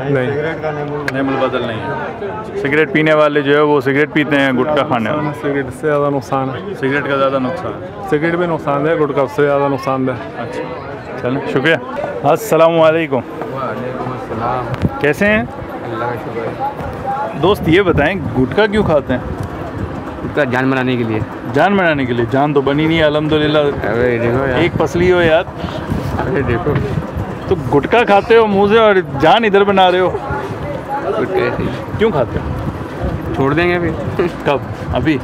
नहीं, नेमुल बदल नहीं है। सिगरेट पीने वाले जो है वो सिगरेट पीते हैं, गुटखा खाने वाले सिगरेट से ज़्यादा नुकसान है। सिगरेट का ज़्यादा नुकसान है। सिगरेट भी नुकसान है, गुटखा उससे ज़्यादा नुकसान है। अच्छा चलें, शुक्रिया। अस्सलाम वालेकुम। कैसे हैं? अल्लाह का शुक्र। दोस्त ये बताएं, गुटखा क्यों खाते हैं? गुटखा जान बनाने के लिए। जान बनाने के लिए? जान तो बनी नहीं है अल्हम्दुलिल्लाह। अरे देखो यार, एक पसली हो यार। अरे देखो तो गुटखा खाते हो मुँह से और जान इधर बना रहे हो, क्यों खाते हो? छोड़ देंगे अभी। कब? अभी?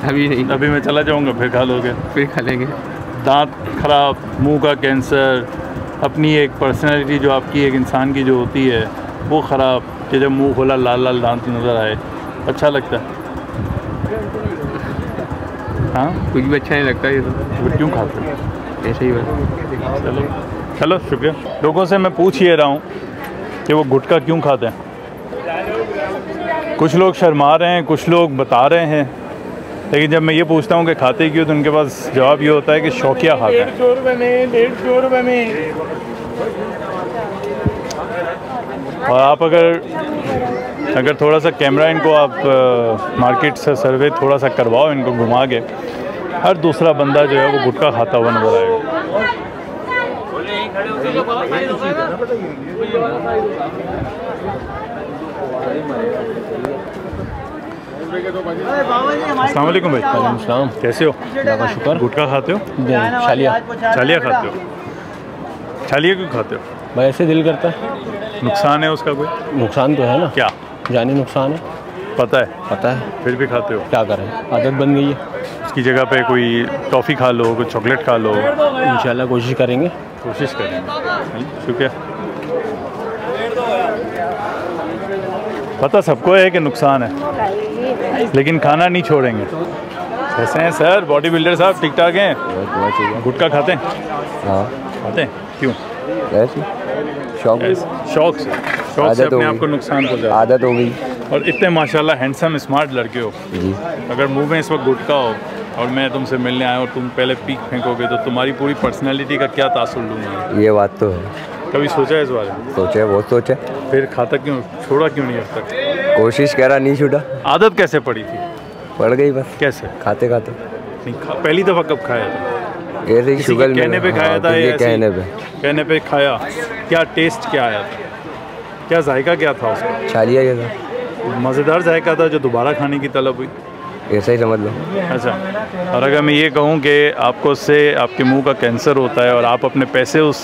अभी नहीं, अभी मैं चला जाऊँगा फिर खा लोगे? फिर खा लेंगे। दांत खराब, मुंह का कैंसर, अपनी एक पर्सनैलिटी जो आपकी एक इंसान की जो होती है वो ख़राब, कि जब मुंह खोला लाल लाल दांत नज़र आए, अच्छा लगता है? हाँ, कुछ भी अच्छा नहीं लगता ये तो क्यों खाते हो? ऐसे ही बस। चलो चलो, शुक्रिया। लोगों से मैं पूछ ही रहा हूँ कि वो गुटखा क्यों खाते हैं। कुछ लोग शर्मा रहे हैं, कुछ लोग बता रहे हैं, लेकिन जब मैं ये पूछता हूँ कि खाते क्यों, तो उनके पास जवाब ये होता है कि शौकिया खाते हैं। 150 रुपये में, 150 रुपये में। और आप अगर थोड़ा सा कैमरा इनको आप मार्केट से सर्वे थोड़ा सा करवाओ, इनको घुमा के, हर दूसरा बंदा जो है वो गुटखा खाता हुआ नजर आएगा। अस्सलाम वालेकुम भाई। वालेकुम, कैसे हो? अल्लाह का शुक्र। गुटखा खाते हो? छालिया छालिया खाते हो? छालिया क्यों खाते हो? भाई ऐसे दिल करता है। नुकसान है उसका कोई? नुकसान तो है ना, क्या? जानी नुकसान है, पता है, पता है, फिर भी खाते हो? क्या करें, आदत बन गई है। उसकी जगह पे कोई टॉफ़ी खा लो, कोई चॉकलेट खा लो। इंशाल्लाह कोशिश करेंगे। कोशिश करेंगे। शुक्रिया। पता सबको है कि नुकसान है, लेकिन खाना नहीं छोड़ेंगे। कैसे हैं सर? बॉडी बिल्डर साहब ठीक ठाक हैं? गुटखा खाते हैं? हाँ खाते हैं। क्यों? ऐसे शौक शौक से अपने आप को नुकसान पहुंचा। आदत हो गई। और इतने माशाल्लाह हैंडसम स्मार्ट लड़के हो जी। अगर मुंह में इस वक्त गुटखा हो और मैं तुमसे मिलने आया और तुम पहले पीक फेंकोगे तो तुम्हारी पूरी पर्सनैलिटी का क्या तासुर लूँगा? ये बात तो है। कभी सोचा है इस बारे में? सोचा, बहुत सोचा। फिर खाता क्यों, छोड़ा क्यों नहीं अब तक? कोशिश करा, नहीं छूटा। आदत कैसे पड़ी थी? पड़ गई बस। कैसे? खाते खाते। नहीं पहली दफ़ा कब खाया था? ऐसे ही शुगर में कहने पे खाया था? ये कहने पे खाया। क्या टेस्ट क्या आया था? क्या जायका क्या था उसका? छालिया जैसा मज़ेदार जायका था जो दोबारा खाने की तलब हुई? ऐसा ही समझ लो। अच्छा, और अगर मैं ये कहूँ कि आपको उससे आपके मुंह का कैंसर होता है और आप अपने पैसे उस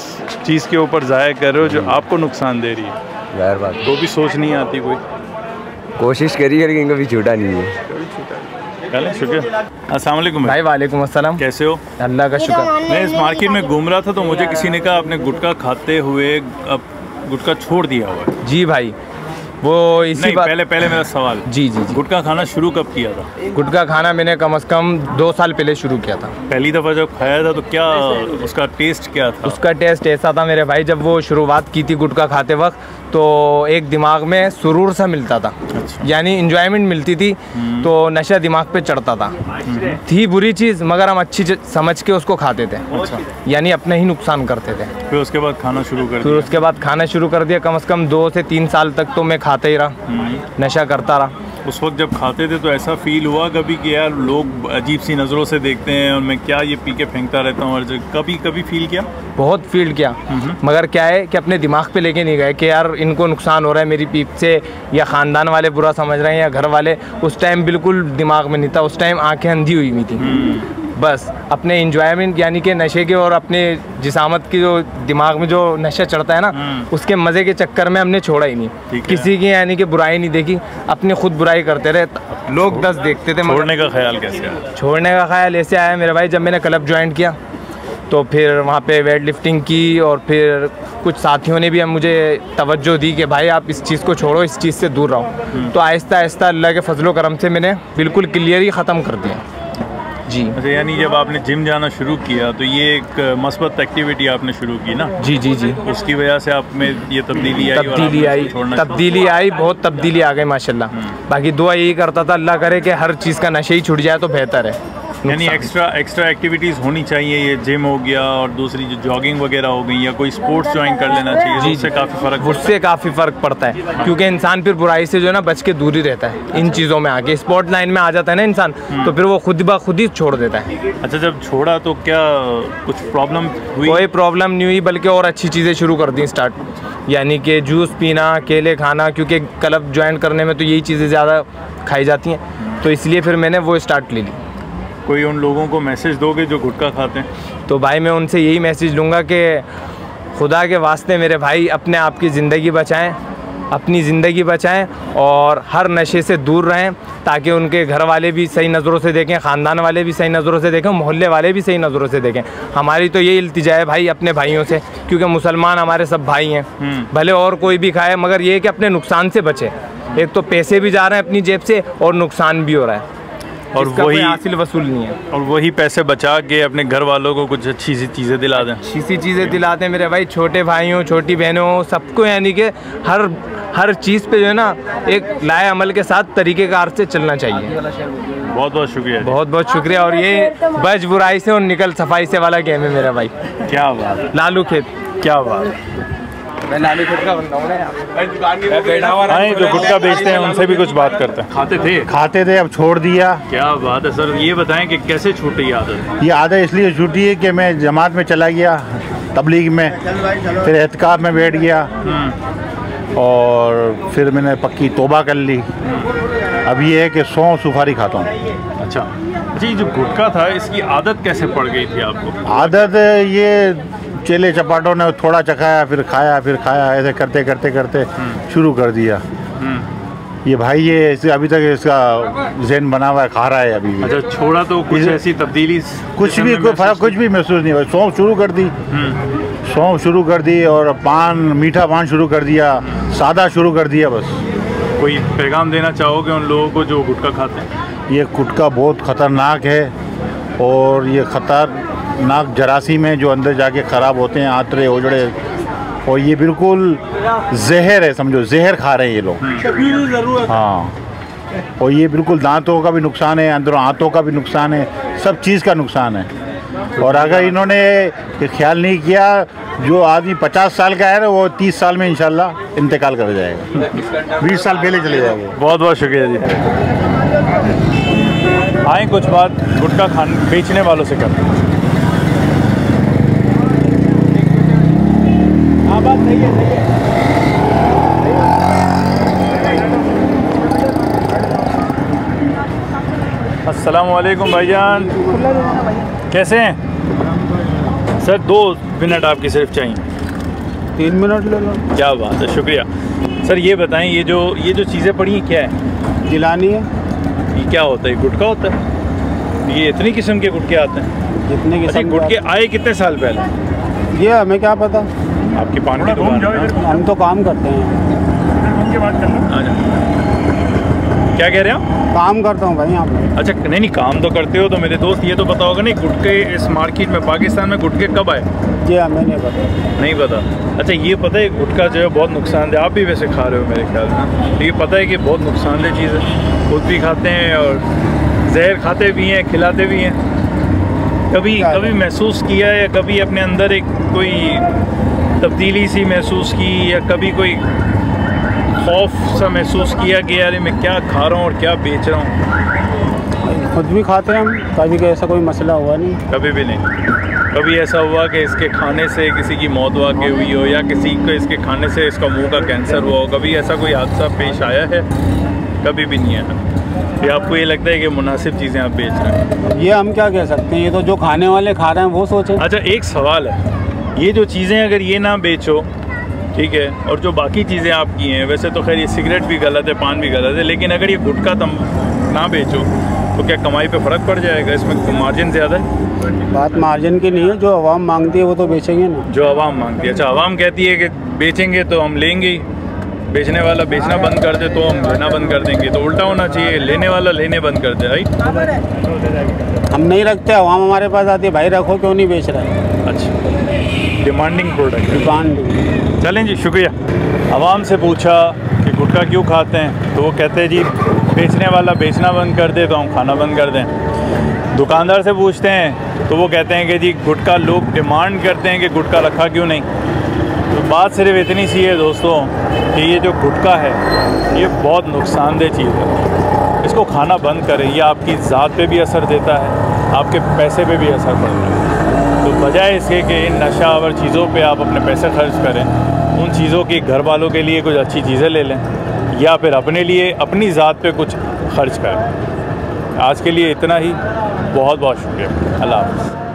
चीज़ के ऊपर ज़ाया कर रहे हो जो आपको नुकसान दे रही है, जाहिर बात, वो भी सोच नहीं आती कोई? कोशिश करी लेकिन कभी छूटा नहीं है। चलें, शुक्रिया। अस्सलाम वालेकुम भाई। वालेकुम अस्सलाम। कैसे हो? अल्लाह का शुक्र। मैं इस मार्केट में घूम रहा था तो मुझे किसी ने कहा आपने गुटखा खाते हुए अब गुटखा छोड़ दिया हुआ है। जी भाई, वो इसी नहीं, पहले मेरा सवाल, जी जी जी, गुटखा खाना शुरू कब किया था? गुटखा खाना मैंने कम से कम 2 साल पहले शुरू किया था। पहली दफ़ा जब खाया था तो क्या उसका टेस्ट क्या था? उसका टेस्ट ऐसा था मेरे भाई, जब वो शुरुआत की थी गुटखा खाते वक्त तो एक दिमाग में सुरूर सा मिलता था। अच्छा। यानी इंजॉयमेंट मिलती थी, तो नशा दिमाग पे चढ़ता था। थी बुरी चीज़ मगर हम अच्छी समझ के उसको खाते थे। अच्छा। यानी अपने ही नुकसान करते थे। फिर उसके बाद खाना शुरू कर फिर दिया? उसके बाद खाना शुरू कर दिया। कम से कम 2 से 3 साल तक तो मैं खाता ही रहा, नशा करता रहा। उस वक्त जब खाते थे तो ऐसा फील हुआ कभी कि यार लोग अजीब सी नज़रों से देखते हैं और मैं क्या ये पी के फेंकता रहता हूँ हर जगह? कभी फील किया? बहुत फील किया, मगर क्या है कि अपने दिमाग पे लेके नहीं गए कि यार इनको नुकसान हो रहा है मेरी पीप से, या ख़ानदान वाले बुरा समझ रहे हैं या घर वाले। उस टाइम बिल्कुल दिमाग में नहीं था, उस टाइम आंखें अंधी हुई हुई थी। बस अपने इंजॉयमेंट यानी कि नशे के और अपने जिसामत की जो दिमाग में जो नशा चढ़ता है ना, उसके मज़े के चक्कर में हमने छोड़ा ही नहीं। किसी की यानी कि बुराई नहीं देखी, अपनी खुद बुराई करते रहे। लोग 10 देखते थे। छोड़ने का ख्याल कैसे आया? छोड़ने का ख्याल ऐसे आया मेरे भाई, जब मैंने क्लब ज्वाइन किया तो फिर वहाँ पे वेट लिफ्टिंग की और फिर कुछ साथियों ने भी मुझे तवज्जो दी कि भाई आप इस चीज़ को छोड़ो, इस चीज़ से दूर रहो। तो आहिस्ता आहिस्ता अल्लाह के फजलो करम से मैंने बिल्कुल क्लियर ही ख़त्म कर दिया। जी। अच्छा, यानी जब आपने जिम जाना शुरू किया तो ये एक मस्बत एक्टिविटी आपने शुरू की ना? जी जी जी। उसकी वजह से आप में ये तब्दीली आई? तब्दीली आई, बहुत तब्दीली आ गई माशाल्लाह। बाकी दुआ यही करता था अल्लाह करे कि हर चीज़ का नशा ही छूट जाए तो बेहतर है। यानी एक्स्ट्रा एक्टिविटीज़ होनी चाहिए, ये जिम हो गया और दूसरी जो जॉगिंग वगैरह हो गई या कोई स्पोर्ट्स ज्वाइन कर लेना चाहिए, उससे काफ़ी फ़र्क पड़ता है। उससे काफ़ी फ़र्क पड़ता है, क्योंकि इंसान फिर बुराई से जो है ना बच के दूर ही रहता है। इन चीज़ों में आके स्पोर्ट लाइन में आ जाता है ना इंसान, तो फिर वो खुद ब खुद ही छोड़ देता है। अच्छा, जब छोड़ा तो क्या कुछ प्रॉब्लम हुई? कोई प्रॉब्लम नहीं हुई, बल्कि और अच्छी चीज़ें शुरू कर दी स्टार्ट, यानी कि जूस पीना, केले खाना, क्योंकि क्लब ज्वाइन करने में तो यही चीज़ें ज़्यादा खाई जाती हैं, तो इसलिए फिर मैंने वो स्टार्ट ले ली। कोई उन लोगों को मैसेज दोगे जो गुटखा खाते हैं? तो भाई मैं उनसे यही मैसेज लूँगा कि खुदा के वास्ते मेरे भाई अपने आप की ज़िंदगी बचाएं, अपनी ज़िंदगी बचाएं और हर नशे से दूर रहें, ताकि उनके घर वाले भी सही नज़रों से देखें, ख़ानदान वाले भी सही नज़रों से देखें, मोहल्ले वाले भी सही नज़रों से देखें। हमारी तो यही इल्तिजा है भाई अपने भाइयों से, क्योंकि मुसलमान हमारे सब भाई हैं, भले और कोई भी खाए, मगर ये है कि अपने नुकसान से बचे। एक तो पैसे भी जा रहे हैं अपनी जेब से और नुकसान भी हो रहा है, और वही हासिल वसूल नहीं है, और वही पैसे बचा के अपने घर वालों को कुछ अच्छी सी चीज़ें दिला दें। अच्छी सी चीज़ें दिलाते हैं मेरे भाई, छोटे भाइयों छोटी बहनों सबको, यानी कि हर चीज़ पे जो है ना एक लाए अमल के साथ तरीक़ेकार से चलना चाहिए। बहुत बहुत शुक्रिया, बहुत बहुत शुक्रिया। और ये बच बुराई से और निकल सफाई से वाला गेम है मेरा भाई। क्या बात, लालू खेत, क्या बात। मैं लालू खेत का बंदा हूँ ना। आए जो गुटखा बेचते हैं उनसे भी कुछ बात करते हैं। खाते थे, अब छोड़ दिया। क्या बात है सर, ये बताएं कि कैसे छूटी ये आदत? ये आदत इसलिए छूटी है कि मैं जमात में चला गया, तबलीग में, फिर एहतिकाफ में बैठ गया और फिर मैंने पक्की तौबा कर ली। अब ये है कि 100 सुपारी खाता हूँ। अच्छा जी, जो गुटखा था इसकी आदत कैसे पड़ गई थी आपको? आदत ये चेले चपाटों ने थोड़ा चखाया, फिर खाया, ऐसे करते करते करते शुरू कर दिया। ये भाई ये अभी तक इसका ज़हन बना हुआ है, खा रहा है अभी भी। अच्छा, छोड़ा तो कुछ ऐसी तब्दीली कुछ भी, कोई फ़र्क कुछ भी महसूस नहीं हुआ। सौंफ शुरू कर दी, सौंफ शुरू कर दी, और मीठा पान शुरू कर दिया, सादा शुरू कर दिया बस। कोई पैगाम देना चाहोगे उन लोगों को जो गुटखा खाते हैं? ये गुटखा बहुत ख़तरनाक है, और ये ख़तरनाक जरासीम है जो अंदर जाके ख़राब होते हैं, आंतरे ओजड़े, और ये बिल्कुल जहर है, समझो जहर खा रहे हैं ये लोग। हाँ, और ये बिल्कुल दांतों का भी नुकसान है, अंदरों हाथों का भी नुकसान है, सब चीज़ का नुकसान है। और अगर इन्होंने ये ख्याल नहीं किया, जो आदमी 50 साल का है ना, वो 30 साल में इंशाल्लाह इंतकाल कर जाएगा, 20 साल पहले चले जाएंगे। बहुत बहुत शुक्रिया जी। आए कुछ बात गुटखा बेचने वालों से करते हैं। हाँ, बात सही है, अस्सलाम वालेकुम भाईजान, कैसे हैं सर? 2 मिनट आपकी सिर्फ चाहिए। 3 मिनट ले लो। क्या बात है, शुक्रिया सर। ये बताएं, ये जो चीज़ें पड़ी हैं क्या है? जिलानी है। ये क्या होता है? गुटखा होता है? ये इतनी किस्म के गुटके आते हैं? जितने अच्छा, गुटके आए कितने साल पहले? ये हमें क्या पता, आपकी पान की दुकान है? हम तो काम करते हैं। क्या कह रहे हो? काम करता हूँ भाई यहाँ पे। अच्छा, नहीं काम तो करते हो, तो मेरे दोस्त ये तो पता होगा नहीं, गुटके इस मार्केट में पाकिस्तान में गुटके कब आए? ये हमें नहीं पता। नहीं पता? अच्छा, ये पता है गुटखा जो है बहुत नुकसानदेह, आप भी वैसे खा रहे हो मेरे ख्याल में, ये पता है कि बहुत नुकसानदेह चीज़ है, खुद भी खाते हैं और जहर खाते भी हैं, खिलाते भी हैं। कभी महसूस किया या कभी अपने अंदर एक कोई तब्दीली सी महसूस की, या कभी कोई खौफ सा महसूस किया कि यार मैं क्या खा रहा हूँ और क्या बेच रहा हूँ? खुद भी खाते हैं हम, कभी ऐसा कोई मसला हुआ नहीं। कभी भी नहीं? कभी ऐसा हुआ कि इसके खाने से किसी की मौत वाक़ई हुई हो, या किसी को इसके खाने से इसका मुंह का कैंसर हुआ हो? कभी ऐसा कोई हादसा पेश आया है? कभी भी नहीं आया। या आपको ये लगता है कि मुनासिब चीज़ें आप बेच रहे हैं? ये हम क्या कह सकते हैं, ये तो जो खाने वाले खा रहे हैं वो सोचें। अच्छा, एक सवाल है, ये जो चीज़ें अगर ये ना बेचो, ठीक है, और जो बाकी चीज़ें आपकी हैं, वैसे तो खैर ये सिगरेट भी गलत है, पान भी गलत है, लेकिन अगर ये गुटखा तुम ना बेचो तो क्या कमाई पे फ़र्क पड़ जाएगा? इसमें मार्जिन ज़्यादा है। बात मार्जिन की नहीं है, जो आवाम मांगती है वो तो बेचेंगे ना। जो आवाम मांगती है? अच्छा, आवाम कहती है कि बेचेंगे तो हम लेंगे ही, बेचने वाला बेचना बंद कर दे तो हम लेना बंद कर देंगे, तो उल्टा होना चाहिए, लेने वाला लेने बंद कर दे। राइट, हम नहीं रखते, आवाम हमारे पास आती है, भाई रखो, क्यों नहीं बेच रहा है। अच्छा, डिमांडिंग प्रोडक्ट। डिमांडिंग। चलें जी, शुक्रिया। आवाम से पूछा कि गुटखा क्यों खाते हैं, तो वो कहते हैं जी बेचने वाला बेचना बंद कर दे तो हम खाना बंद कर दें। दुकानदार से पूछते हैं तो वो कहते हैं कि जी गुटखा लोग डिमांड करते हैं कि गुटखा रखा क्यों नहीं। तो बात सिर्फ इतनी सी है दोस्तों कि ये जो गुटखा है ये बहुत नुकसानदेह चीज़ है। इसको खाना बंद करें, ये आपकी ज़ात पे भी असर देता है, आपके पैसे पे भी असर पड़ता है। तो बजाय इसके कि इन नशावर चीज़ों पे आप अपने पैसे खर्च करें, उन चीज़ों की घर वालों के लिए कुछ अच्छी चीज़ें ले लें या फिर अपने लिए अपनी ज़ात पे कुछ खर्च करें। आज के लिए इतना ही। बहुत बहुत शुक्रिया। अल्लाह हाफ़िज़।